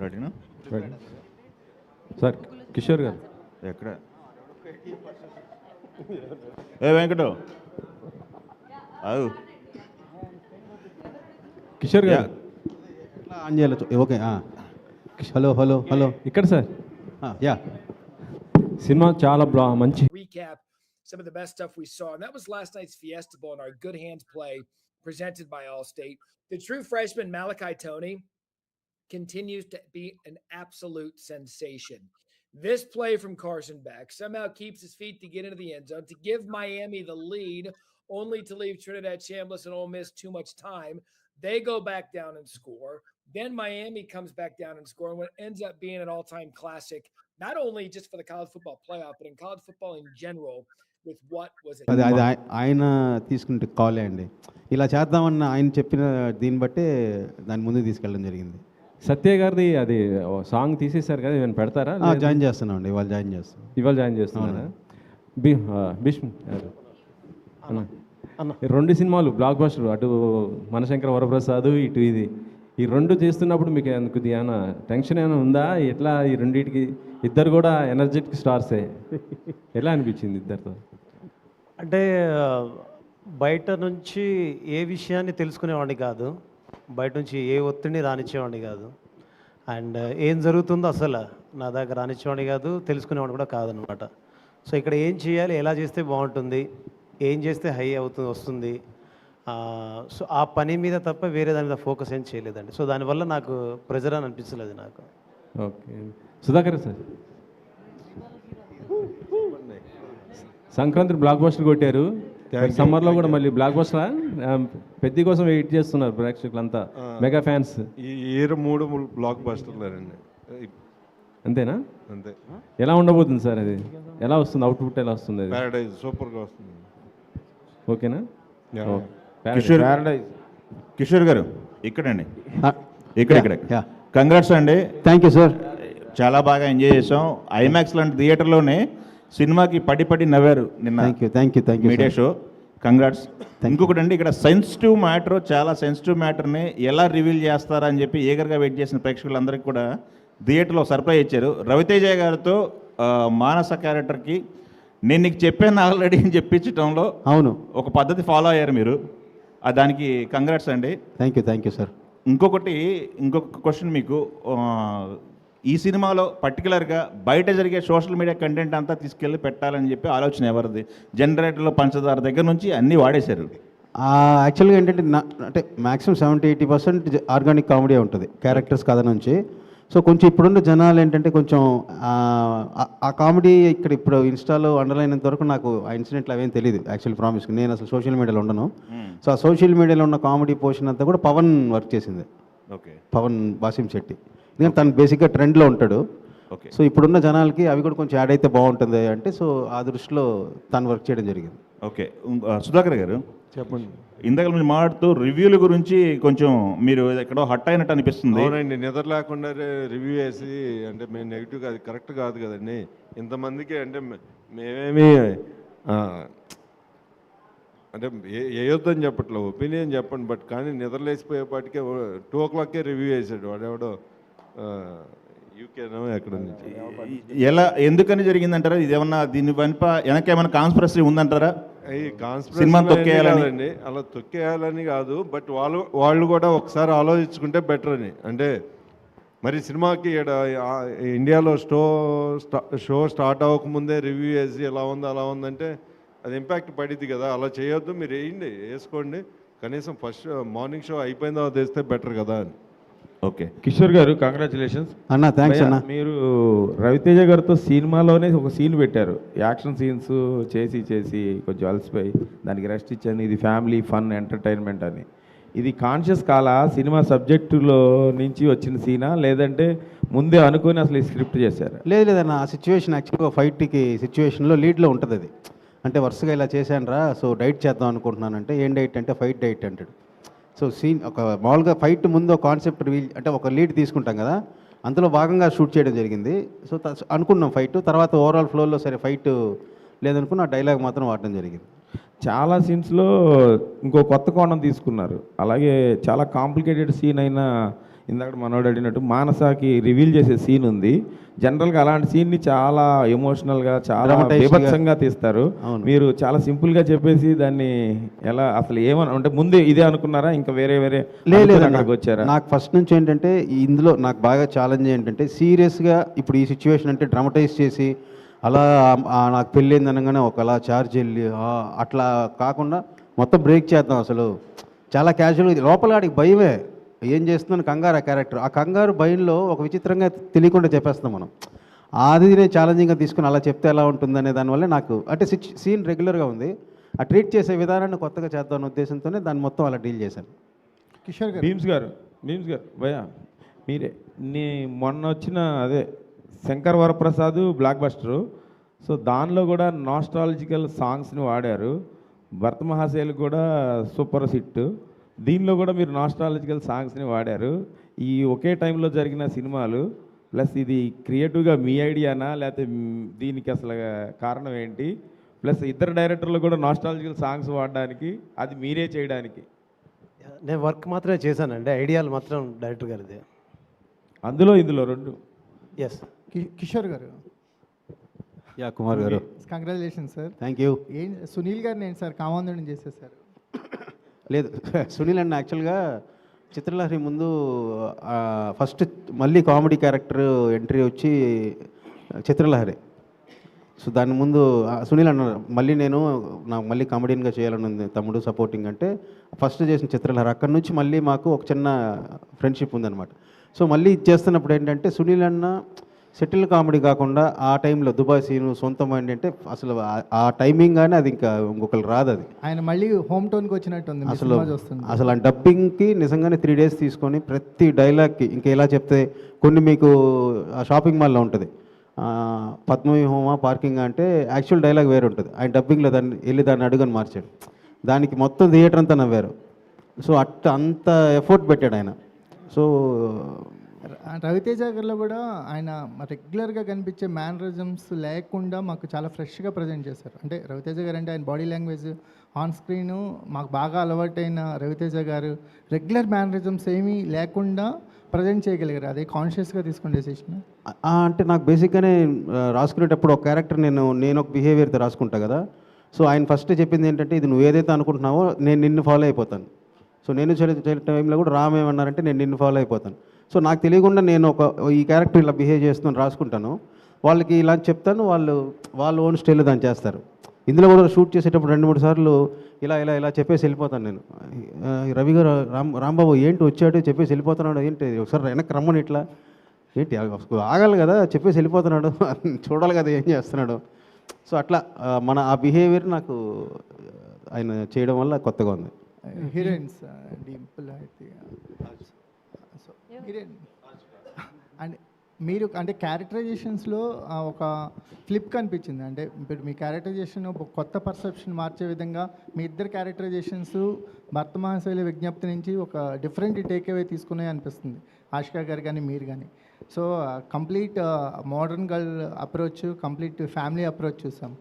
రెడీనా? సార్ కిషోర్ గారు ఎక్కడ? ఏ వెంకటు అవు కిషోర్ గారు ఆన్ చేయాలి. ఓకే. Hello hello hello. ఇక్కడ సార్ యా, సినిమా చాలా మంచి. Recap some of the best stuff we saw, and that was last night's Fiesta Bowl and our Good Hands play presented by Allstate. The true freshman Malachi Tony continues to be an absolute sensation. This play from Carson Beck somehow keeps his feet to get into the end zone to give Miami the lead, only to leave Trinidad Chambliss and Ole Miss too much time. They go back down and score. Then Miami comes back down and score, and what ends up being an all-time classic, not only just for the college football playoff, but in college football in general, with what was it? అది ఆయన తీసుకుంటే కాలే అండి. ఇలా చేద్దామన్న ఆయన చెప్పిన దీన్ని బట్టే దాని ముందుకు తీసుకెళ్ళడం జరిగింది. సత్య గారిది అది సాంగ్ తీసేశారు కదా, ఏమైనా పెడతారా? జాయిన్ చేస్తున్నాం అండి, ఇవాళ జాయిన్ చేస్తాం. ఇవాళ జాయిన్ చేస్తున్నారా? భీష్మ్ రెండు సినిమాలు బ్లాక్ బస్టర్, అటు మనశంకర వరప్రసాద్, ఇటు ఇది. ఈ రెండు చేస్తున్నప్పుడు మీకు కొద్దిగా ఏమైనా టెన్షన్ ఏమైనా ఉందా? ఎట్లా ఈ రెండింటికి? ఇద్దరు కూడా ఎనర్జెటిక్ స్టార్సే. ఎలా అనిపించింది ఇద్దరితో? అంటే బయట నుంచి ఏ విషయాన్ని తెలుసుకునేవాడిని కాదు, బయట నుంచి ఏ ఒత్తిడిని రానిచ్చేవాడిని కాదు, అండ్ ఏం జరుగుతుందో అసలు నా దగ్గర రానిచ్చేవాడిని కాదు, తెలుసుకునేవాడిని కూడా కాదనమాట. సో ఇక్కడ ఏం చేయాలి, ఎలా చేస్తే బాగుంటుంది, ఏం చేస్తే హై వస్తుంది, సో ఆ పని మీద తప్ప వేరే దాని మీద ఫోకస్ ఏం చేయలేదండి. సో దానివల్ల నాకు ప్రెజర్ అని అనిపించలేదు నాకు. Okay. Sudhakar sir, Sankranti block buster కొట్టారు, సమ్మర్లో కూడా మళ్ళీ బ్లాక్ బస్టర్ పెద్ద కోసం వెయిట్ చేస్తున్నారు ప్రేక్షకులంతా, మెగా ఫ్యాన్స్. ఈ ఇయర్ 3 బ్లాక్ బస్టర్లండి. అంతేనా? అంతే. ఎలా ఉండబోతుంది సార్ అది? ఎలా వస్తుంది అవుట్పుట్? ఎలా వస్తుంది అది? ప్యారడైజ్ సూపర్గా వస్తుంది. ఓకేనా? కిషోర్ గారు ఇక్కడండి, ఇక్కడ కంగ్రాట్స్ అండి. Thank you sir. చాలా బాగా ఎంజాయ్ చేసాం. ఐమాక్స్ లాంటి థియేటర్లోనే సినిమాకి పడి నవ్వారు నిన్న. Thank you media show. Congrats. ఇంకొకటి అండి, ఇక్కడ సెన్సిటివ్ మ్యాటర్, చాలా సెన్సిటివ్ మ్యాటర్ని ఎలా రివీల్ చేస్తారా అని చెప్పి ఏగర్గా వెయిట్ చేసిన ప్రేక్షకులందరికీ కూడా థియేటర్లో సర్ప్రైజ్ ఇచ్చారు. రవితేజ గారితో మానస క్యారెక్టర్కి నేను నీకు చెప్పాను ఆల్రెడీ అని చెప్పించడంలో అవును ఒక పద్ధతి ఫాలో అయ్యారు మీరు. దానికి కంగ్రాట్స్ అండి. Thank you sir. ఇంకొక క్వశ్చన్ మీకు, ఈ సినిమాలో పర్టికులర్గా బయట జరిగే సోషల్ మీడియా కంటెంట్ అంతా తీసుకెళ్ళి పెట్టాలని చెప్పి ఆలోచన ఎవరిది? జనరేటర్లో పంచదార దగ్గర నుంచి అన్నీ వాడేశారు. యాక్చువల్గా ఏంటంటే అంటే మ్యాక్సిమం 70-80% ఆర్గానిక్ కామెడీ ఉంటుంది క్యారెక్టర్స్ కథ నుంచి. సో కొంచెం ఇప్పుడున్న జనాలు ఏంటంటే కొంచెం ఆ కామెడీ ఇక్కడ ఇప్పుడు ఇన్స్టాలో అండర్లైనంత వరకు నాకు ఆ ఇన్సిడెంట్లు అవేం తెలియదు యాక్చువల్ ప్రామిస్. నేను అసలు సోషల్ మీడియాలో ఉండను. సో ఆ సోషల్ మీడియాలో ఉన్న కామెడీ పోర్షన్ అంతా కూడా పవన్ వర్క్ చేసింది. ఓకే. పవన్ బాసిం శెట్టి, ఎందుకంటే తను బేసిక్గా ట్రెండ్లో ఉంటాడు. ఓకే. సో ఇప్పుడున్న జనాలకి అవి కూడా కొంచెం యాడ్ అయితే బాగుంటుంది అంటే, సో ఆ దృష్టిలో తను వర్క్ చేయడం జరిగింది. ఓకే. సుధాకర్ గారు చెప్పండి. ఇందాక మీరు మాట్లాడుతూ రివ్యూల గురించి కొంచెం మీరు ఎక్కడో హట్ అయినట్టు అనిపిస్తుంది. అవునండి, నిద్ర లేకుండా రివ్యూ వేసి అంటే మేము నెగిటివ్గా, అది కరెక్ట్ కాదు కదండి. ఇంతమందికి అంటే మేమేమి అంటే వేయొద్దని చెప్పట్లేదు, ఒపీనియన్ చెప్పండి. బట్ కానీ నిద్రలేసిపోయేపాటికే 2 o'clockకే రివ్యూ వేసాడు వాడెవడో, యూకేనో ఎక్కడ నుంచి. ఎలా ఎందుకని జరిగిందంటారా? ఇది ఏమన్నా దీని వెనక ఏమైనా కాన్స్పిరసీ ఉందంటారా? కాదండి, అలా తొక్కేయాలని కాదు, బట్ వాళ్ళు కూడా ఒకసారి ఆలోచించుకుంటే బెటర్ అని. అంటే మరి సినిమాకి ఇండియాలో షో స్టార్ట్ అవ్వకముందే రివ్యూ వేసి ఎలా ఉంది అలా ఉందంటే అది ఇంపాక్ట్ పడిద్ది కదా. అలా చేయొద్దు, మీరు వేసుకోండి. కనీసం ఫస్ట్ మార్నింగ్ షో అయిపోయిన తర్వాత వేస్తే బెటర్ కదా అని. ఓకే. కిషోర్ గారు కంగ్రాచులేషన్స్ అన్న. థ్యాంక్స్ అన్న. మీరు రవితేజ గారితో సినిమాలోనే ఒక సీన్ పెట్టారు, యాక్షన్ సీన్స్ చేసి కొంచెం అలసిపోయి దానికి రెస్ట్ ఇచ్చాను, ఇది ఫ్యామిలీ ఫన్ ఎంటర్టైన్మెంట్ అని. ఇది కాన్షియస్ కాలా సినిమా సబ్జెక్టులో నుంచి వచ్చిన సీనా, లేదంటే ముందే అనుకొని అసలు ఈ స్క్రిప్ట్ చేశారు? లేదన్న, ఆ సిచ్యువేషన్ యాక్చువల్గా ఫైట్కి సిచ్యువేషన్లో లీడ్లో ఉంటుంది అది. అంటే వరుసగా ఇలా చేశాను రా, సో డైట్ చేద్దాం అనుకుంటున్నానంటే ఏం డైట్ అంటే ఫైట్ డైట్ అంటాడు. సో సీన్ ఒక మామూలుగా ఫైట్ ముందు ఒక కాన్సెప్ట్ రివీల్ అంటే ఒక లీడ్ తీసుకుంటాం కదా, అందులో భాగంగా షూట్ చేయడం జరిగింది. సో అనుకున్నాం ఫైట్, తర్వాత ఓవరాల్ ఫ్లోలో సరే ఫైట్ లేదనుకున్న ఆ డైలాగ్ మాత్రం వాడడం జరిగింది. చాలా సీన్స్లో ఇంకో కొత్త కోణం తీసుకున్నారు. అలాగే చాలా కాంప్లికేటెడ్ సీన్ అయినా ఇందాక మనోడు అడిగినట్టు మానసాకి రివీల్ చేసే సీన్ ఉంది. జనరల్గా అలాంటి సీన్ని చాలా ఎమోషనల్గా చాలా Dramatized గా. బీభత్సంగా తీస్తారు. అవును. మీరు చాలా సింపుల్గా చెప్పేసి దాన్ని ఎలా అసలు ఏమని అంటే ముందే ఇదే అనుకున్నారా, ఇంకా వేరే వేరే అనుకుని అక్కడికి వచ్చారా? నాకు ఫస్ట్ నుంచి ఏంటంటే ఇందులో నాకు బాగా ఛాలెంజ్ ఏంటంటే సీరియస్గా ఇప్పుడు ఈ సిచ్యువేషన్ అంటే డ్రామటైజ్ చేసి అలా నాకు పెళ్ళింది అనగానే ఒకలా చార్జ్ వెళ్ళి అట్లా కాకుండా మొత్తం బ్రేక్ చేద్దాం. అసలు చాలా క్యాజువల్గా లోపల ఆడికి భయమే, ఏం చేస్తున్నాను కంగారు ఆ క్యారెక్టర్. ఆ కంగారు భయంలో ఒక విచిత్రంగా తెలియకుండా చెప్పేస్తాం మనం. అది నేను ఛాలెంజింగ్గా తీసుకుని అలా చెప్తే ఎలా ఉంటుందనే దానివల్ల నాకు అంటే సీన్ రెగ్యులర్గా ఉంది, ఆ ట్రీట్ చేసే విధానాన్ని కొత్తగా చేద్దామన్న ఉద్దేశంతోనే దాన్ని మొత్తం అలా డీల్ చేశాను. కిషోర్ గారు భీమ్స్ గారు భయ్యా మీరే మొన్న వచ్చిన అదే Shankar Varaprasad blockbuster, so దానిలో కూడా నాస్టాలజికల్ సాంగ్స్ని వాడారు. భరత మహాశైలు కూడా సూపర్ హిట్, దీనిలో కూడా మీరు నాస్టాలజికల్ సాంగ్స్ని వాడారు. ఈ ఒకే టైంలో జరిగిన సినిమాలు ప్లస్ ఇది క్రియేటివ్గా మీ ఐడియానా లేకపోతే దీనికి అసలు కారణం ఏంటి? ప్లస్ ఇద్దరు డైరెక్టర్లు కూడా నాస్టాలజికల్ సాంగ్స్ వాడడానికి అది మీరే చేయడానికి. నేను వర్క్ మాత్రమే చేశానండి, ఐడియాలు మాత్రం డైరెక్టర్ గారిది. అందులో ఇందులో రెండు. ఎస్. కిషోర్ గారు, యా కుమార్ గారు, congratulation sir. Thank you. Sunil గారిని ఏంటి సార్ కామాంధుడిని చేసేసారు? లేదు సునీల్ అన్న యాక్చువల్గా చిత్రలహరి ముందు ఫస్ట్ మళ్ళీ కామెడీ క్యారెక్టర్ ఎంట్రీ వచ్చి చిత్రలహరి. సో దాని ముందు సునీల్ అన్నారు మళ్ళీ నాకు మళ్ళీ కామెడీన్గా చేయాలని ఉంది తమ్ముడు సపోర్టింగ్ అంటే ఫస్ట్ చేసిన చిత్రలహరి. అక్కడి నుంచి మళ్ళీ మాకు ఒక చిన్న ఫ్రెండ్షిప్ ఉందన్నమాట. సో మళ్ళీ ఇది చేస్తున్నప్పుడు ఏంటంటే సునీల్ అన్న సెటిల్ కామెడీ కాకుండా ఆ టైంలో దుబాయ్ సీను సొంతం అంటే అసలు ఆ టైమింగ్ కానీ అది ఇంకా ఇంకొకరు రాదు. అది ఆయన మళ్ళీ హోమ్ టౌన్కి వచ్చినట్టుంది అసలు ఆ డబ్బింగ్కి నిజంగానే 3 days తీసుకొని ప్రతి డైలాగ్కి ఇంకా ఎలా చెప్తే కొన్ని మీకు ఆ షాపింగ్ మాల్లో ఉంటుంది పద్మవ్యూహమా పార్కింగ్ అంటే యాక్చువల్ డైలాగ్ వేరే ఉంటుంది, ఆయన డబ్బింగ్లో దాన్ని అడుగని మార్చాడు, దానికి మొత్తం థియేటర్ అంతా నవ్వారు. సో అంత ఎఫర్ట్ పెట్టాడు ఆయన. సో రవితేజ గారిలో కూడా ఆయన రెగ్యులర్గా కనిపించే మేనరిజమ్స్ లేకుండా మాకు చాలా ఫ్రెష్గా ప్రజెంట్ చేశారు. అంటే రవితేజ గారు అంటే ఆయన బాడీ లాంగ్వేజ్ ఆన్ స్క్రీను మాకు బాగా అలవాటైన రవితేజ గారు రెగ్యులర్ మేనరిజమ్స్ ఏమీ లేకుండా ప్రజెంట్ చేయగలిగారు. అదే కాన్షియస్గా తీసుకుని డెసిషన్. అంటే నాకు బేసిక్గానే రాసుకునేటప్పుడు ఒక క్యారెక్టర్ నేను ఒక బిహేవియర్తో రాసుకుంటా కదా. సో ఆయన ఫస్ట్ చెప్పింది ఏంటంటే ఇది నువ్వు ఏదైతే అనుకుంటున్నావో నేను నిన్ను ఫాలో అయిపోతాను. సో నేను టైంలో కూడా రామ్ ఏమన్నారంటే నేను నిన్ను ఫాలో అయిపోతాను. సో నాకు తెలియకుండా నేను ఈ క్యారెక్టర్ ఇలా బిహేవ్ చేస్తున్నాను రాసుకుంటాను, వాళ్ళకి ఇలా చెప్తాను, వాళ్ళు ఓన్ స్టైల్లో దాన్ని చేస్తారు. ఇందులో కూడా షూట్ చేసేటప్పుడు 2-3 సార్లు ఇలా చెప్పేసి వెళ్ళిపోతాను నేను. రవి గారు రాంబాబు ఏంటి వచ్చాడు చెప్పేసి వెళ్ళిపోతున్నాడు, ఏంటి ఒకసారి వెనక్కి రమ్మని ఇట్లా ఏంటి ఆగాలి కదా చెప్పేసి వెళ్ళిపోతున్నాడు చూడాలి కదా ఏం చేస్తున్నాడు. సో అట్లా ఆ బిహేవియర్ నాకు ఆయన చేయడం వల్ల కొత్తగా ఉంది. హీరోయిన్స్ డింపుల్ హీరోయిన్ అండ్ మీరు అంటే క్యారెక్టరైజేషన్స్లో ఒక ఫ్లిప్ కనిపించింది. అంటే ఇప్పుడు మీ క్యారెక్టరైజేషన్ ఒక కొత్త పర్సెప్షన్ మార్చే విధంగా మీ ఇద్దరు క్యారెక్టరైజేషన్స్ భర్త మహాశైలి విజ్ఞప్తి నుంచి ఒక డిఫరెంట్ టేక్ అవే తీసుకునే అనిపిస్తుంది, ఆషికా గారు కానీ మీరు కానీ. So complete modern girl approach, complete family approach చూసాం.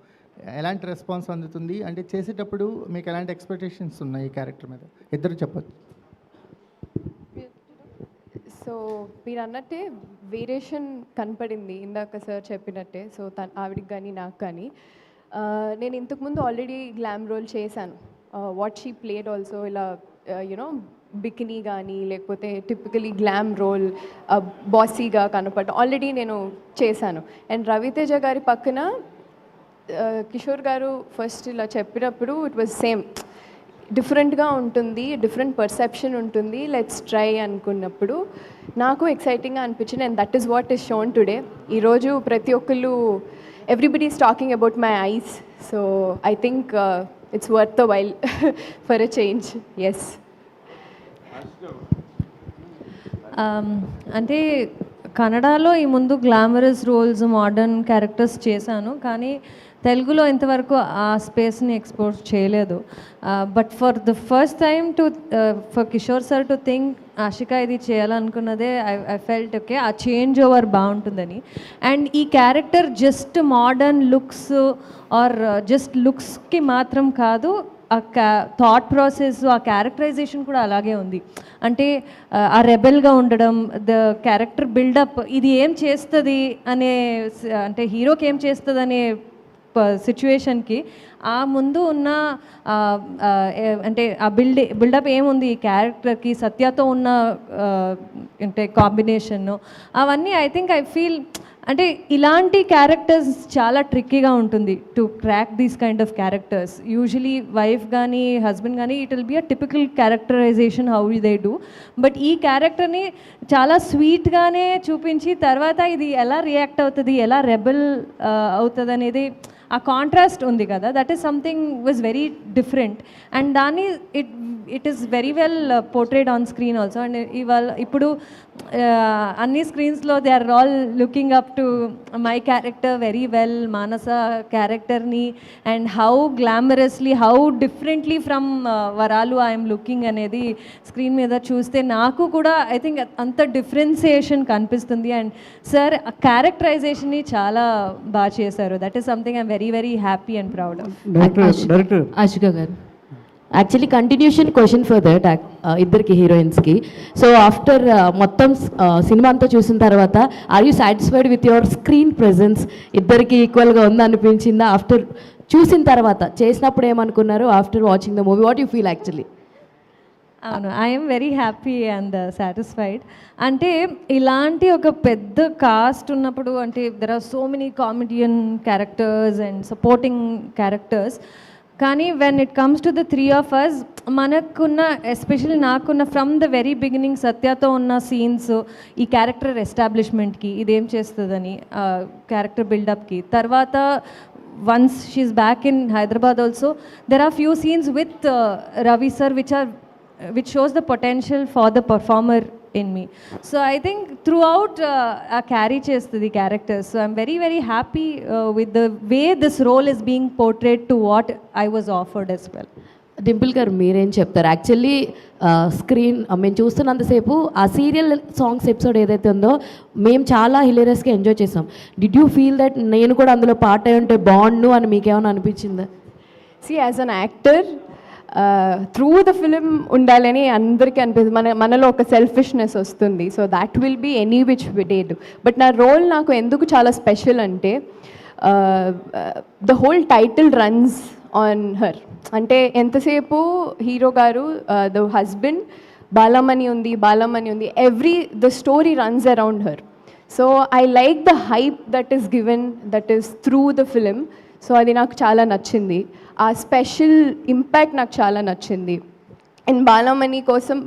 ఎలాంటి రెస్పాన్స్ అందుతుంది అంటే చేసేటప్పుడు మీకు ఎలాంటి ఎక్స్పెక్టేషన్స్ ఉన్నాయి ఈ క్యారెక్టర్ మీద ఇద్దరు చెప్పచ్చు? సో మీరు అన్నట్టే వేరియేషన్ కనపడింది ఇందాక సార్ చెప్పినట్టే. సో ఆవిడికి కానీ నాకు కానీ నేను ఇంతకుముందు ఆల్రెడీ గ్లామ్ రోల్ చేశాను. వాట్ షీ ప్లేడ్ ఆల్సో ఇలా యునో బికినీ కానీ లేకపోతే టిపికలీ గ్లామ్ రోల్ బాసీగా కనపడటం ఆల్రెడీ నేను చేశాను. అండ్ రవితేజ గారి పక్కన కిషోర్ గారు ఫస్ట్ ఇలా చెప్పినప్పుడు ఇట్ వాజ్ సేమ్, డిఫరెంట్గా ఉంటుంది, డిఫరెంట్ పర్సెప్షన్ ఉంటుంది, లెట్స్ ట్రై అనుకున్నప్పుడు నాకు ఎక్సైటింగ్గా అనిపించింది. And that is what is shown today. ఈరోజు ప్రతి ఒక్కళ్ళు everybody is talking about my eyes. So I think it's worth the while for a change. Yes. అంటే కన్నడలో ఈ ముందు గ్లామరస్ రోల్స్ మోడర్న్ క్యారెక్టర్స్ చేశాను, కానీ తెలుగులో ఇంతవరకు ఆ స్పేస్ని ఎక్స్ప్లోర్ చేయలేదు. But for the first time for Kishore sir to think Ashika ఇది చేయాలనుకున్నదే ఐ ఫెల్ట్ ఓకే ఆ చేంజ్ ఓవర్ బాగుంటుందని. అండ్ ఈ character just modern looks or just లుక్స్కి మాత్రం కాదు, థాట్ ప్రాసెస్, ఆ క్యారెక్టరైజేషన్ కూడా అలాగే ఉంది. అంటే ఆ రెబెల్గా ఉండడం, ద క్యారెక్టర్ బిల్డప్, ఇది ఏం చేస్తుంది అనే, అంటే హీరోకి ఏం చేస్తుంది అనే సిచ్యువేషన్కి ఆ ముందు ఉన్న అంటే ఆ బిల్డప్ ఏముంది ఈ క్యారెక్టర్కి, సత్యతో ఉన్న అంటే కాంబినేషన్, అవన్నీ ఐ ఫీల్ అంటే ఇలాంటి క్యారెక్టర్స్ చాలా ట్రిక్కీగా ఉంటుంది to crack these kind of characters. Usually wife కానీ హస్బెండ్ కానీ it will be a typical characterization how they do, but ఈ క్యారెక్టర్ని చాలా స్వీట్గానే చూపించి తర్వాత ఇది ఎలా రియాక్ట్ అవుతుంది, ఎలా రెబెల్ అవుతుంది అనేది ఆ కాంట్రాస్ట్ ఉంది కదా, that is something was very different and దాన్ని it is very well portrayed on screen also. And ఇప్పుడు అన్ని స్క్రీన్స్లో they are all looking up to my character very well, Manasa క్యారెక్టర్ని, and how glamorously, how differently from Varalu I'm looking అనేది screen మీద చూస్తే నాకు కూడా ఐ థింక్ అంత డిఫరెన్సియేషన్ కనిపిస్తుంది. అండ్ సార్ క్యారెక్టరైజేషన్ని చాలా బాగా చేశారు. That is something I'm very very happy and proud of. Director Ashika garu, actually continuation question for that ఇద్దరికి హీరోయిన్స్కి. సో ఆఫ్టర్ మొత్తం సినిమా అంతా చూసిన తర్వాత are you satisfied with your screen presence? ఇద్దరికి ఈక్వల్గా ఉందనిపించిందా ఆఫ్టర్ చూసిన తర్వాత? చేసినప్పుడు ఏమనుకున్నారు after watching the movie? What you feel actually? అవును, I'm very happy and satisfied. అంటే ఇలాంటి ఒక పెద్ద కాస్ట్ ఉన్నప్పుడు, అంటే there are so many comedian characters and supporting characters, కానీ when it comes to the three of us, మనకున్న especially నాకున్న ఫ్రమ్ ద వెరీ బిగినింగ్ సత్యతో ఉన్న సీన్స్, ఈ క్యారెక్టర్ ఎస్టాబ్లిష్మెంట్కి ఇదేం చేస్తుందని, క్యారెక్టర్ బిల్డప్కి, తర్వాత once she is back in Hyderabad also there are few scenes with Ravi sir which shows the potential for the performer in me. So I think throughout carry chestadi characters. So I'm very very happy with the way this role is being portrayed to what I was offered as well. Dimple గారు మీరేం చెప్తారు? Actually screen మేము చూస్తున్నంతసేపు ఆ serial songs episode ఏదైతే ఉందో మేము చాలా హిలేరియస్గా enjoy చేసాం. డిడ్ యూ ఫీల్ దట్ నేను కూడా అందులో పార్ట్ అయి ఉంటే బాగుండు అని మీకేమైనా అనిపించిందా? See, as an actor, through the film ఉండాలని అందరికీ అనిపిస్తుంది. మనలో ఒక సెల్ఫిష్నెస్ వస్తుంది. So that will be any which dead. But నా రోల్ నాకు ఎందుకు చాలా స్పెషల్ అంటే the whole title runs on her. అంటే ఎంతసేపు hero garu the husband Balamani ఉంది the story runs around her. So I like the hype that is given, that is through the film. So అది నాకు చాలా నచ్చింది. ఆ స్పెషల్ ఇంపాక్ట్ నాకు చాలా నచ్చింది. అండ్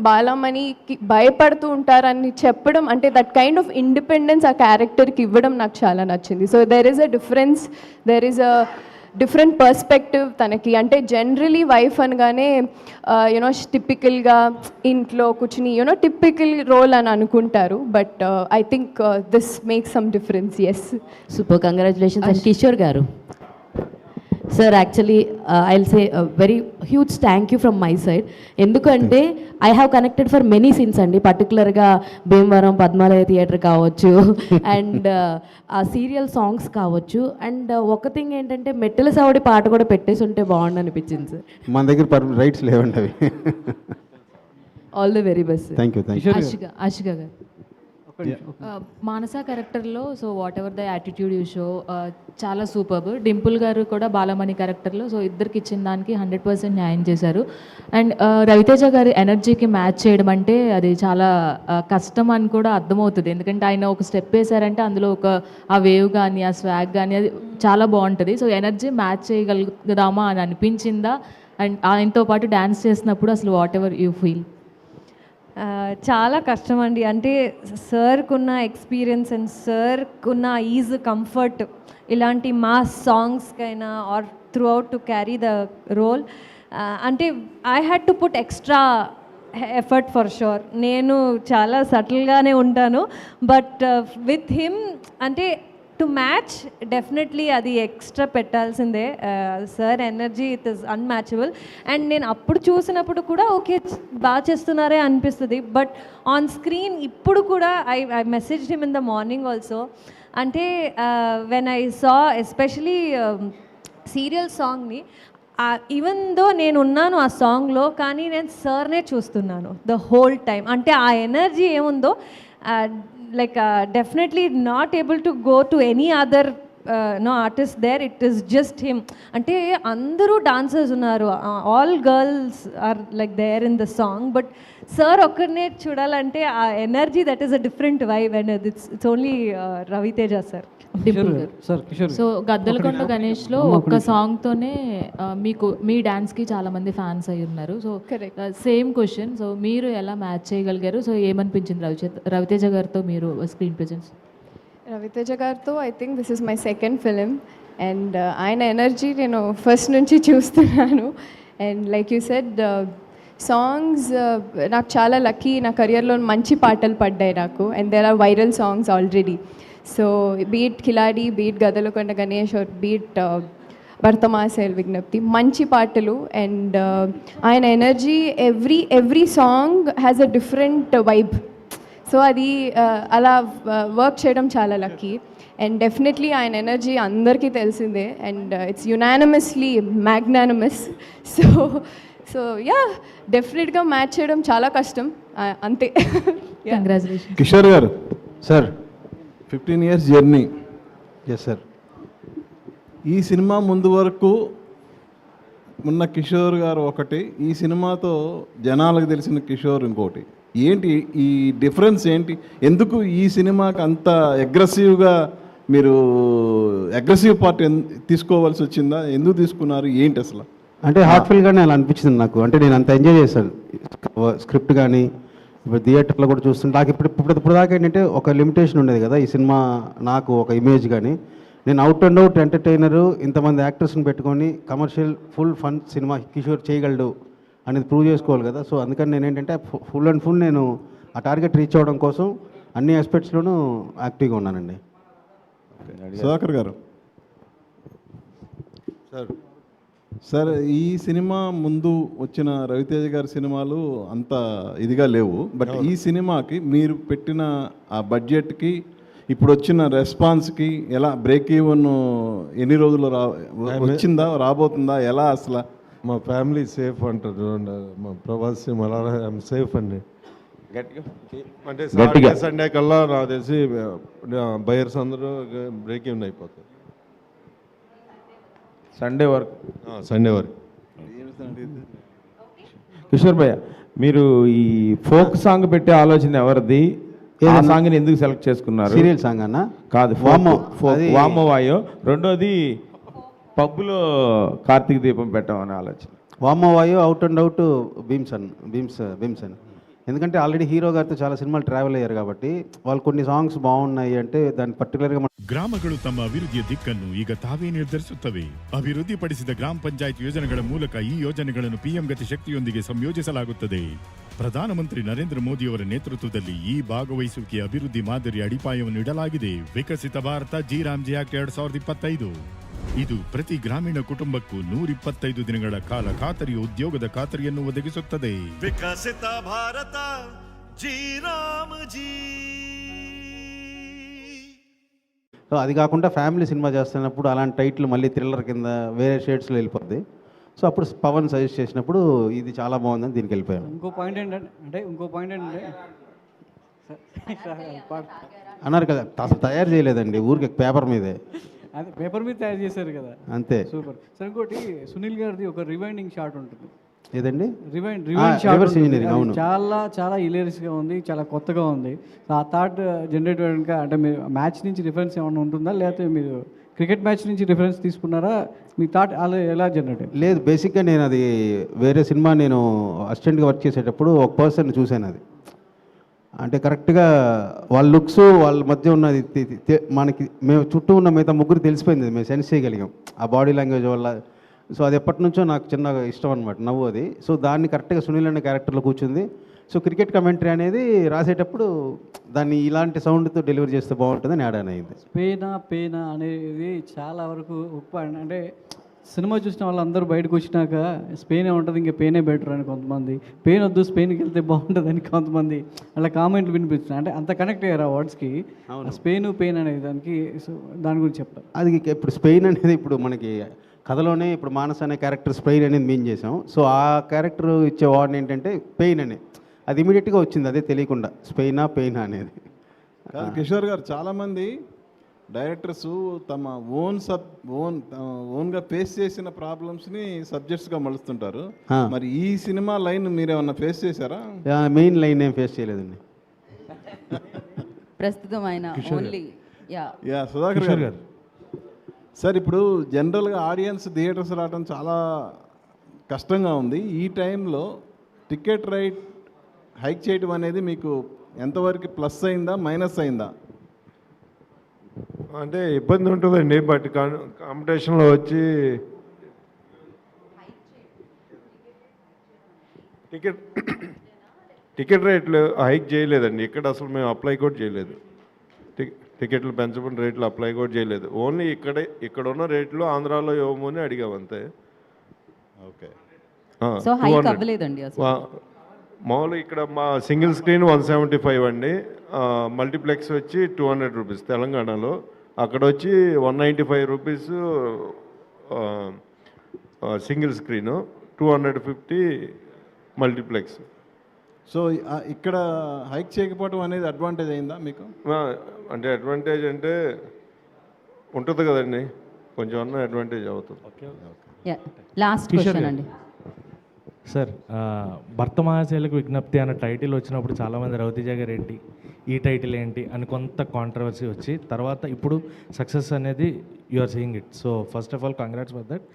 బాలమణికి భయపడుతూ ఉంటారని చెప్పడం, అంటే దట్ కైండ్ ఆఫ్ ఇండిపెండెన్స్ ఆ క్యారెక్టర్కి ఇవ్వడం నాకు చాలా నచ్చింది. So there is a difference, there is a different perspective తనకి. అంటే జనరలీ వైఫ్ అనగానే యూనో టిపికల్గా ఇంట్లో కూర్చుని టిపికల్ రోల్ అని అనుకుంటారు. But I think this makes some difference. Yes, super, congratulations. And Kishore garu, sir actually I will say very huge thank you from my side. ఎందుకంటే I have connected for many scenes అండి, పర్టికులర్గా Bhimavaram Padmalaya theatre కావచ్చు and ఆ serial songs కావచ్చు. And ఒక thing ఏంటంటే మెట్టెల సావడి పాట కూడా పెట్టేసి ఉంటే బాగుండు అనిపించింది సార్. మన దగ్గర రైట్స్ లేవండి అవి. All the very best. Thank you. Ashika గారు, మానస క్యారెక్టర్లో so what ever the attitude you show చాలా సూపర్బ్. డింపుల్ గారు కూడా బాలమణి క్యారెక్టర్లో సో ఇద్దరికి ఇచ్చిన దానికి 100% న్యాయం చేశారు. అండ్ రవితేజ గారి ఎనర్జీకి మ్యాచ్ చేయడం అంటే అది చాలా కష్టం అని కూడా అర్థమవుతుంది. ఎందుకంటే ఆయన ఒక స్టెప్ వేశారంటే అందులో ఆ వేవ్ కానీ ఆ స్వాగ్ కానీ అది చాలా బాగుంటుంది. సో ఎనర్జీ మ్యాచ్ చేయగలుగుదామా అని అనిపించిందా? అండ్ ఆయనతో పాటు డ్యాన్స్ చేసినప్పుడు అసలు వాట్ ఎవర్ యూ ఫీల్? చాలా కష్టం అండి. అంటే సార్కున్న ఎక్స్పీరియన్స్ అండ్ సార్కున్న ఈజ్ కంఫర్ట్ ఇలాంటి మాస్ సాంగ్స్కైనా or throughout to carry the role, అంటే I had to put extra effort for sure. నేను చాలా సటిల్గానే ఉంటాను, బట్ విత్ హిమ్ అంటే టు మ్యాచ్ డెఫినెట్లీ అది ఎక్స్ట్రా పెట్టాల్సిందే. Sir energy it is unmatchable. And నేను అప్పుడు చూసినప్పుడు కూడా ఓకే బాగా చేస్తున్నారే అనిపిస్తుంది, బట్ ఆన్ స్క్రీన్ ఇప్పుడు కూడా I message him in the morning also. అంటే when I saw especially serial సాంగ్ని ఈవెన్ దో నేను ఉన్నాను ఆ సాంగ్లో, కానీ నేను సార్నే చూస్తున్నాను ద హోల్ టైం. అంటే ఆ ఎనర్జీ ఏముందో like definitely not able to go to any other no artist there, it is just him. అంటే అందరూ డాన్సర్స్ ఉన్నారు, all girls are like there in the song, but sir ఒక్కరినే చూడాలంటే ఆ energy that is a different vibe and it's only Raviteja sir. So Gaddalakonda గణేష్లో ఒక్క సాంగ్తోనే మీకు మీ డాన్స్కి చాలా మంది ఫ్యాన్స్ అయి ఉన్నారు. సో సేమ్ క్వశ్చన్, సో మీరు ఎలా మ్యాచ్ చేయగలిగారు? సో ఏమనిపించింది రవితేజ గారితో మీరు స్క్రీన్ ప్రెజెన్స్? రవితేజ గారితో I think this is my second film and ఆయన ఎనర్జీ నేను ఫస్ట్ నుంచి చూస్తున్నాను. And like you said songs నాకు చాలా లక్కీ, నా కెరియర్లో మంచి పాటలు పడ్డాయి నాకు. And there are viral songs already. So beat Khiladi, beat Gaddalakonda Ganesh or beat భరతమాసేల్ విజ్ఞప్తి, మంచి పాటలు. అండ్ ఆయన energy every song has a different vibe. So అది అలా వర్క్ చేయడం చాలా లక్కీ. అండ్ డెఫినెట్లీ ఆయన ఎనర్జీ అందరికీ తెలిసిందే and it's unanimously magnanimous. So yeah, డెఫినెట్గా మ్యాచ్ చేయడం చాలా కష్టం, అంతే. Congratulation. Kishore garu sir 15 years journey. Yes sir. ఈ సినిమా ముందు వరకు ఉన్న కిషోర్ గారు ఒకటి, ఈ సినిమాతో జనాలకు తెలిసిన కిషోర్ ఇంకోటి. ఏంటి ఈ డిఫరెన్స్ ఏంటి? ఎందుకు ఈ సినిమాకి అంత అగ్రెసివ్గా మీరు అగ్రెసివ్ పార్ట్ తీసుకోవాల్సి వచ్చిందా? ఎందుకు తీసుకున్నారు? ఏంటి అసలు? అంటే హార్ట్ఫుల్గానే అలా అనిపించింది నాకు. అంటే నేను అంత ఎంజాయ్ చేశాను స్క్రిప్ట్ కానీ, ఇప్పుడు థియేటర్లో కూడా చూస్తుంటే నాకు ఇప్పుడు దాకా ఏంటంటే ఒక లిమిటేషన్ ఉండేది కదా ఈ సినిమా, నాకు ఒక ఇమేజ్ కానీ. నేను అవుట్ అండ్ అవుట్ ఎంటర్టైనరు, ఇంతమంది యాక్టర్స్ని పెట్టుకొని commercial full fun cinema Kishore చేయగలడు అనేది ప్రూవ్ చేసుకోవాలి కదా. సో అందుకని నేను ఏంటంటే ఫుల్ అండ్ ఫుల్ నేను ఆ టార్గెట్ రీచ్ అవ్వడం కోసం అన్ని ఆస్పెక్ట్స్లోనూ యాక్టివ్గా ఉన్నానండి. సుధాకర్ గారు సార్ సార్, ఈ సినిమా ముందు వచ్చిన రవితేజ గారి సినిమాలు అంత ఇదిగా లేవు, బట్ ఈ సినిమాకి మీరు పెట్టిన ఆ బడ్జెట్కి ఇప్పుడు వచ్చిన రెస్పాన్స్కి ఎలా బ్రేక్ ఈవెన్ ఎన్ని రోజులు వచ్చిందా, రాబోతుందా, ఎలా అసలు? మా ఫ్యామిలీ సేఫ్ అంటారు, మా ప్రభాస్ సినిమా సేఫ్ అండి. అంటే సండే కల్లా నాకు తెలిసి బయర్స్ అందరూ బ్రేక్ ఈవెన్ అయిపోతారు. సండే వరకు. కిషోర్ భయ్య, మీరు ఈ ఫోక్ సాంగ్ పెట్టే ఆలోచన ఎవరిది? ఆ సాంగ్ని ఎందుకు సెలెక్ట్ చేసుకున్నారు? సీరియల్ సాంగ్ అన్న కాదు, వామోవాయో. రెండోది పబ్బులో కార్తీక దీపం పెట్టామనే ఆలోచన. వామోవాయో అవుట్ అండ్ అవుట్ భీమ్స్ అని. ఎందుకంటే ఆల్రెడీ హీరో గారితో చాలా సినిమాలు ట్రావెల్ అయ్యారు కాబట్టి వాళ్ళు కొన్ని సాంగ్స్ బాగున్నాయి అంటే దాన్ని ಪರ್ಟಿಕ್ಯುಲರ್గా ಗ್ರಾಮಗಳು ತಮ್ಮ ಅಭಿವೃದ್ಧಿಯ ದಿಕ್ಕನ್ನು ಈಗ ತಾವೇ ನಿರ್ಧರಿಸುತ್ತವೆ. ಅಭಿವೃದ್ಧಿಪಡಿಸಿದ ಗ್ರಾಮ ಪಂಚಾಯತ್ ಯೋಜನೆಗಳ ಮೂಲಕ ಈ ಯೋಜನೆಗಳನ್ನು ಪಿಎಂ ಗತಿ ಶಕ್ತಿಯೊಂದಿಗೆ ಸಂಯೋಜಿಸಲಾಗುತ್ತದೆ. ಪ್ರಧಾನಮಂತ್ರಿ ನರೇಂದ್ರ ಮೋದಿಯವರ ನೇತೃತ್ವದಲ್ಲಿ ಈ ಭಾಗವಹಿಸುವಿಕೆಯ ಅಭಿವೃದ್ಧಿ ಮಾದರಿ ಅಡಿಪಾಯವನ್ನು ಇಡಲಾಗಿದೆ. ವಿಕಸಿತ ಭಾರತ ಜಿ-ರಾಮ್ಜಿ ಆಕ್ಟ್ 2025. ಇದು ಪ್ರತಿ ಗ್ರಾಮೀಣ ಕುಟುಂಬಕ್ಕೂ 125 ದಿನಗಳ ಕಾಲ ಖಾತರಿಯ ಉದ್ಯೋಗದ ಖಾತರಿಯನ್ನು ಒದಗಿಸುತ್ತದೆ. ವಿಕಸಿತ ಭಾರತ ಜಿ-ರಾಮ್ಜಿ. అది కాకుండా ఫ్యామిలీ సినిమా చేస్తున్నప్పుడు అలాంటి టైటిల్ మళ్ళీ థ్రిల్లర్ కింద వేరే షేడ్స్లో వెళ్ళిపోద్ది. సో అప్పుడు పవన్ సజెస్ట్ చేసినప్పుడు ఇది చాలా బాగుందని దీనికి వెళ్ళిపోయాం. ఇంకో పాయింట్ ఏంటంటే అన్నారు కదా, అసలు తయారు చేయలేదండి, ఊరికి పేపర్ మీదే. అదే పేపర్ మీద తయారు చేశారు కదా, అంతే. సూపర్. సార్ ఇంకోటి సునీల్ గారిది ఒక రివైండింగ్ షాట్ ఉంటుంది. ఏదండి? Rewind shot. Reverse engineering. అవును, చాలా హిలేరియస్గా ఉంది, చాలా కొత్తగా ఉంది. ఆ థాట్ జనరేట్ అయ్యాక అంటే మీరు మ్యాచ్ నుంచి రిఫరెన్స్ ఏమైనా ఉంటుందా, లేకపోతే మీరు క్రికెట్ మ్యాచ్ నుంచి రిఫరెన్స్ తీసుకున్నారా? మీ థాట్ అలా ఎలా జనరేట్? లేదు, బేసిక్గా నేను అది వేరే సినిమా నేను అసిస్టెంట్గా వర్క్ చేసేటప్పుడు ఒక పర్సన్ చూశాను. అది అంటే కరెక్ట్గా వాళ్ళ లుక్స్ వాళ్ళ మధ్య ఉన్నది మనకి మేము చుట్టూ ఉన్న మిగతా ముగ్గురు తెలిసిపోయింది, మేము సెన్స్ చేయగలిగాం ఆ బాడీ లాంగ్వేజ్ వల్ల. సో అది ఎప్పటి నుంచో నాకు చిన్న ఇష్టం అనమాట, నవ్వు అది. సో దాన్ని కరెక్ట్గా సునీల్ అనే క్యారెక్టర్లో కూర్చుంది. సో క్రికెట్ కమెంటరీ అనేది రాసేటప్పుడు దాన్ని ఇలాంటి సౌండ్తో డెలివరీ చేస్తే బాగుంటుందని యాడ్ అయింది. పేనా అనేది చాలా వరకు అంటే సినిమా చూసిన వాళ్ళందరూ బయటకు వచ్చినాక స్పెయినే ఉంటుంది, ఇంకా పెయినే బెటర్ అని కొంతమంది, పెయిన్ వద్దు స్పెయిన్కి వెళ్తే బాగుంటుందని కొంతమంది అలా కామెంట్లు వినిపిస్తున్నాయి. అంటే అంత కనెక్ట్ అయ్యారు ఆ వర్డ్స్కి, స్పెయిన్ పెయిన్ అనేది దానికి. సో దాని గురించి చెప్తాను. అది ఇప్పుడు స్పెయిన్ అనేది ఇప్పుడు మనకి కథలోనే ఇప్పుడు మానస్ అనే క్యారెక్టర్ స్పెయిన్ అనేది మీన్ చేసాం. సో ఆ క్యారెక్టర్ ఇచ్చే వార్డ్ ఏంటంటే పెయిన్ అనే, అది ఇమీడియట్గా వచ్చింది, అదే తెలియకుండా స్పెయినా పెయినా అనేది. కాదు కిషోర్ గారు, చాలామంది డైరెక్టర్స్ తమ ఓన్గా ఫేస్ చేసిన ప్రాబ్లమ్స్ని సబ్జెక్ట్స్గా మలుస్తుంటారు. మరి ఈ సినిమా లైన్ మీరు ఏమన్నా ఫేస్ చేశారా? మెయిన్ లైన్ ఏం ఫేస్ చేయలేదండి. ప్రస్తుతం ఆయన ఓన్లీ యా సుధాకర్ గారు సార్, ఇప్పుడు జనరల్గా ఆడియన్స్ థియేటర్స్ రావడం చాలా కష్టంగా ఉంది. ఈ టైంలో టికెట్ రేట్ హైక్ చేయడం అనేది మీకు ఎంతవరకు ప్లస్ అయిందా మైనస్ అయిందా? అంటే ఇబ్బంది ఉంటుందండి, బట్ కాంపిటీషన్లో వచ్చి టికెట్ రేట్లు హైక్ చేయలేదండి. ఇక్కడ అసలు మేము అప్లై కూడా చేయలేదు. టికెట్లు పెంచబడిన రేట్లు అప్లై కూడా చేయలేదు. ఓన్లీ ఇక్కడ ఉన్న రేట్లు ఆంధ్రాలో ఇవ్వమని అడిగాం అంతే. ఓకే. సో హైక్ అవ్వలేదండి అసలు. మామూలు ఇక్కడ మా సింగిల్ స్క్రీన్ 175 అండి, మల్టీప్లెక్స్ వచ్చి 200 రూపీస్ తెలంగాణలో, అక్కడ వచ్చి 195 rupees single screen, 250 multiplex. So ఇక్కడ హైక్ చేయకపోవడం అనేది అడ్వాంటేజ్ అయిందా మీకు? అంటే అడ్వాంటేజ్ అంటే ఉంటుంది కదండి, కొంచెం అన్న అడ్వాంటేజ్ అవుతుంది. లాస్ట్ క్వశ్చన్ అండి సార్. భర్త మహాశైలకు విజ్ఞప్తి అన్న టైటిల్ వచ్చినప్పుడు చాలామంది రవితేజ గారు ఏంటి, ఈ టైటిల్ ఏంటి అని కొంత కాంట్రవర్సీ వచ్చి తర్వాత ఇప్పుడు సక్సెస్ అనేది you are seeing it. So first of all congrats for that.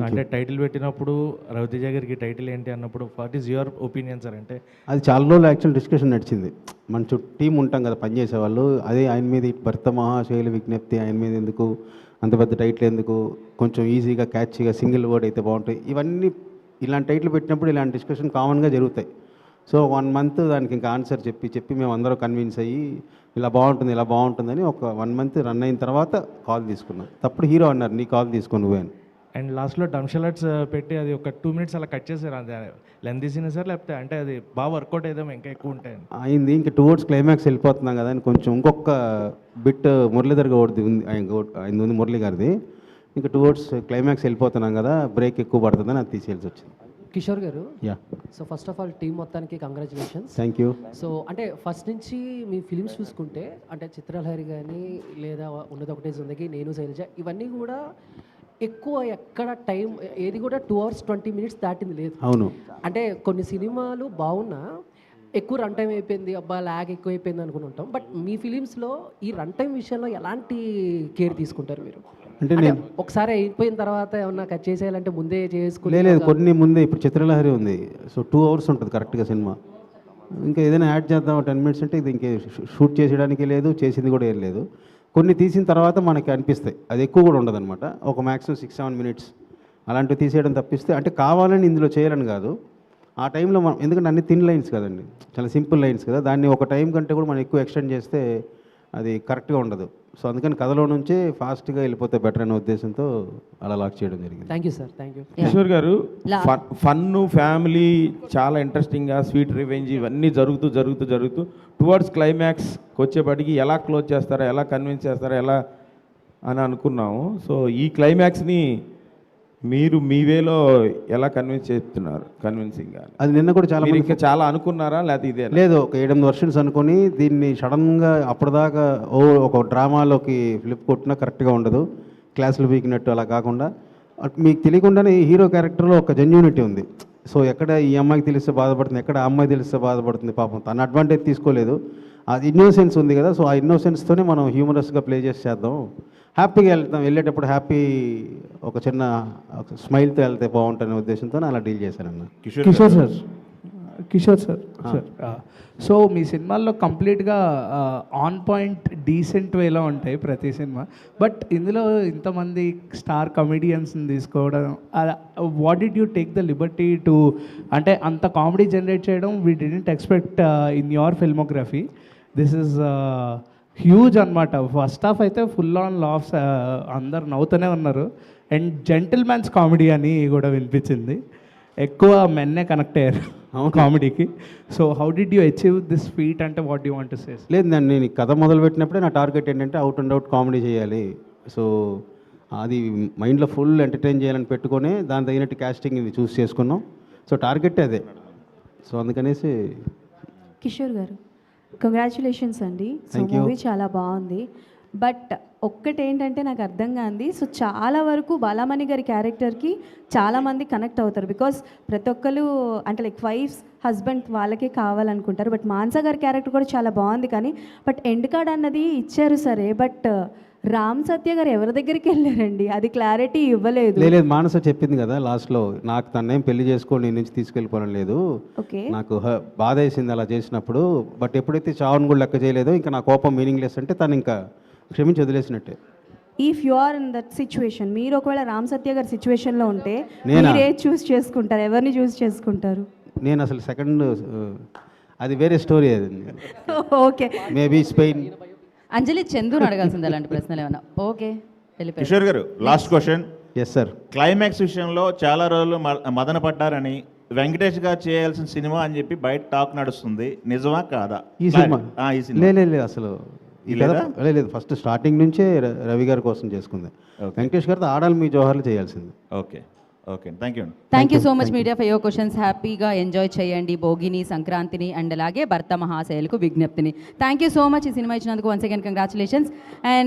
అంటే టైటిల్ పెట్టినప్పుడు రవితేజ గారికి టైటిల్ ఏంటి అన్నప్పుడు what is your opinion sir? అంటే అది చాలా రోజులు యాక్చువల్ డిస్కషన్ నడిచింది. మన చుట్టూ టీం ఉంటాం కదా పనిచేసే వాళ్ళు, అదే ఆయన మీద భర్త మహాశైల విజ్ఞప్తి, ఆయన మీద ఎందుకు అంత పెద్ద టైటిల్ ఎందుకు, కొంచెం ఈజీగా క్యాచ్గా సింగిల్ వర్డ్ అయితే బాగుంటాయి. ఇవన్నీ ఇలాంటి టైటిల్ పెట్టినప్పుడు ఇలాంటి డిస్కషన్ కామన్గా జరుగుతాయి. సో 1 మంత్ దానికి ఇంకా ఆన్సర్ చెప్పి మేము అందరూ కన్విన్స్ అయ్యి ఇలా బాగుంటుందని ఒక 1 మంత్ రన్ అయిన తర్వాత కాల్ తీసుకున్నాం. తప్పుడు హీరో అన్నారు, నీ కాల్ తీసుకొని నువ్వే అని. అండ్ లాస్ట్లో డంషలట్స్ పెట్టి అది ఒక 2 minutes అలా కట్ చేశారు. అది లెంతీ సీన్ సార్, లేకపోతే అంటే అది బాగా వర్కౌట్ అయ్యేదేమో ఇంకా ఎక్కువ ఉంటాయి అయింది. ఇంకా టువర్డ్స్ క్లైమాక్స్ వెళ్ళిపోతున్నాం కదా అని కొంచెం ఇంకొక బిట్ మురళీధర్ గౌడ్ది ఉంది, ఆయన ఉంది మురళీ గారిది. ఇంకా టువర్డ్స్ క్లైమాక్స్ వెళ్ళిపోతున్నాం కదా, బ్రేక్ ఎక్కువ పడుతుందని అది తీసేయాల్సి వచ్చింది. కిషోర్ గారు, yeah, so first of all team మొత్తానికి కంగ్రాచులేషన్స్. Thank you. సో అంటే ఫస్ట్ నుంచి మీ ఫిలిమ్స్ చూసుకుంటే అంటే చిత్రలహరి కానీ లేదా ఉన్నది ఒకటే జిందగీ, నేను శైలజ, ఇవన్నీ కూడా ఎక్కువ ఎక్కడ టైం ఏది కూడా 2 hours 20 minutes దాటింది లేదు. అవును. అంటే కొన్ని సినిమాలు బాగున్నా ఎక్కువ రన్ టైం అయిపోయింది, అబ్బా ల్యాగ్ ఎక్కువ అయిపోయింది అనుకుని ఉంటాం. బట్ మీ ఫిలిమ్స్లో ఈ రన్ టైం విషయంలో ఎలాంటి కేర్ తీసుకుంటారు మీరు? అంటే నేను ఒకసారి అయిపోయిన తర్వాత ఏమన్నా కట్ చేసేయాలంటే ముందే చేసుకుని లేదు, కొన్ని ముందే. ఇప్పుడు చిత్రలహరి ఉంది, సో 2 hours ఉంటుంది కరెక్ట్గా సినిమా. ఇంకా ఏదైనా యాడ్ చేద్దాం 10 minutes అంటే ఇది ఇంకే షూట్ చేసేయడానికి లేదు, చేసింది కూడా ఏం లేదు. కొన్ని తీసిన తర్వాత మనకి అనిపిస్తాయి, అది ఎక్కువ కూడా ఉండదు అనమాట. ఒక మ్యాక్సిమం 6-7 minutes అలాంటివి తీసేయడం తప్పిస్తే, అంటే కావాలని ఇందులో చేయాలని కాదు. ఆ టైంలో మనం, ఎందుకంటే అన్ని థిన్ లైన్స్ కదండి, చాలా సింపుల్ లైన్స్ కదా, దాన్ని ఒక టైం కంటే కూడా మనం ఎక్కువ ఎక్స్టెండ్ చేస్తే అది కరెక్ట్గా ఉండదు. సో అందుకని కథలో నుంచే ఫాస్ట్గా వెళ్ళిపోతే బెటర్ అనే ఉద్దేశంతో అలా లాక్ చేయడం జరిగింది. Thank you sir. Thank you. Kishore గారు, ఫన్ను ఫ్యామిలీ చాలా ఇంట్రెస్టింగ్గా స్వీట్ రివెంజ్ ఇవన్నీ జరుగుతూ టువర్డ్స్ క్లైమాక్స్కి వచ్చేప్పటికి ఎలా క్లోజ్ చేస్తారా, ఎలా కన్విన్స్ చేస్తారా, ఎలా అని అనుకున్నాము. సో ఈ క్లైమాక్స్ని మీరు మీ వేలో ఎలా కన్విన్స్ చేస్తున్నారు? కన్విన్సింగ్గా అది నిన్న కూడా చాలా ఇంకా చాలా అనుకున్నారా, లేకపోతే ఇదే లేదు, ఒక 7-8 వర్షన్స్ అనుకొని దీన్ని సడన్గా అప్పటిదాకా ఒక డ్రామాలోకి ఫ్లిప్ కొట్టినా కరెక్ట్గా ఉండదు, క్లాసులు పీకినట్టు అలా కాకుండా మీకు తెలియకుండానే ఈ హీరో క్యారెక్టర్లో ఒక జెన్యూనిటీ ఉంది. సో ఎక్కడ ఈ అమ్మాయికి తెలిస్తే బాధపడుతుంది, ఎక్కడ ఆ అమ్మాయి తెలిస్తే బాధపడుతుంది, పాపం తన అడ్వాంటేజ్ తీసుకోలేదు, అది ఇన్నోసెన్స్ ఉంది కదా. సో ఆ ఇన్నోసెన్స్తోనే మనం హ్యూమరస్గా ప్లే చేద్దాం, హ్యాపీగా వెళ్తాం, వెళ్ళేటప్పుడు హ్యాపీ ఒక చిన్న స్మైల్తో వెళ్తే బాగుంటుందనే ఉద్దేశంతో అలా డీల్ చేశానన్న. కిషోర్ సార్, సో మీ సినిమాల్లో కంప్లీట్గా ఆన్ పాయింట్ డీసెంట్ వేలో ఉంటాయి ప్రతి సినిమా, బట్ ఇందులో ఇంతమంది స్టార్ కమెడియన్స్ని తీసుకోవడం, what did you take the Liberty to, అంటే అంత కామెడీ జనరేట్ చేయడం we didn't expect in your filmography. This is huge అనమాట. ఫస్ట్ హాఫ్ అయితే ఫుల్ ఆన్ లాఫ్స్, అందరు నవ్వుతూనే ఉన్నారు. అండ్ జెంటిల్ మ్యాన్స్ కామెడీ అని కూడా వినిపించింది, ఎక్కువ మెన్నే కనెక్ట్ అయ్యారు కామెడీకి. So how did you achieve this feat, అంటే what you want to say? లేదు, నేను కథ మొదలుపెట్టినప్పుడే నా టార్గెట్ ఏంటంటే అవుట్ అండ్ అవుట్ కామెడీ చేయాలి. సో అది మైండ్లో ఫుల్ ఎంటర్టైన్ చేయాలని పెట్టుకొని దాని తగినట్టు క్యాస్టింగ్ ఇది చూస్ చేసుకున్నాం. సో టార్గెట్ అదే. సో అందుకనేసి కిషోర్ గారు కంగ్రాచులేషన్స్ అండి. So Thank you. మూవీ చాలా బాగుంది. బట్ ఒక్కటేంటంటే నాకు అర్థం కాంది, సో చాలా వరకు బాలామణి గారి క్యారెక్టర్కి చాలామంది కనెక్ట్ అవుతారు. బికాస్ ప్రతి ఒక్కరు అంటే లైక్ వైఫ్స్ హస్బెండ్ వాళ్ళకే కావాలనుకుంటారు. బట్ మాన్సా గారి క్యారెక్టర్ కూడా చాలా బాగుంది. కానీ బట్ ఎండ్ కార్డ్ అన్నది ఇచ్చారు సరే, బట్ రామ్ సత్య గారు ఎవరి దగ్గరికి వెళ్ళారండి, అది క్లారిటీ ఇవ్వలేదు. లేదు, మానస చెప్పింది కదా లాస్ట్లో, నాకు తన్నేం పెళ్లి చేసుకొని నీ నుంచి తీసుకెళ్ళిపోవడం లేదు, ఓకే నాకు బాధ వేసింది అలా చేసినప్పుడు. బట్ ఎప్పుడైతే చావును కూడా లెక్క చేయలేదో ఇంకా నా కోపం మీనింగ్లెస్ అంటే తను ఇంకా క్షమించి వదిలేసినట్టే. If you are in that situation, మీరు ఒకవేళ రామ్ సత్య గారి సిచ్యువేషన్లో ఉంటే నేనా? మీరు ఏది చూస్ చేసుకుంటారు, ఎవరిని చూస్ చేసుకుంటారు? నేను అసలు సెకండ్ అది వేరే స్టోరీ. అది ఓకే, మేబీ స్పెయిన్. అంజలి చందుని అడగాల్సింది అలాంటి ప్రశ్నలు ఏమన్నా. ఓకే వెళ్ళిపోయారు. Kishore garu last question. Yes sir. Climax విషయంలో చాలా రోజులు మదన పడ్డారని వెంకటేష్ గారు చేయాల్సిన సినిమా అని చెప్పి బయట టాక్ నడుస్తుంది, నిజమా కాదా? ఈ సినిమా ఈ సినిమా లేదు అసలు లేదు. ఫస్ట్ స్టార్టింగ్ నుంచే రవి గారి కోసం చేసుకుంది. వెంకటేష్ గారితో ఆడాలి మీ జోహార్లు చేయాల్సింది. Okay okay, thank you. Thank you so much media for your questions. హ్యాపీగా ఎంజాయ్ చేయండి భోగిని, సంక్రాంతిని అండ్ అలాగే భర్త మహాశయులకు విజ్ఞప్తిని. థ్యాంక్ యూ సో మచ్ ఈ సినిమా ఇచ్చినందుకు. Once again congratulations. అండ్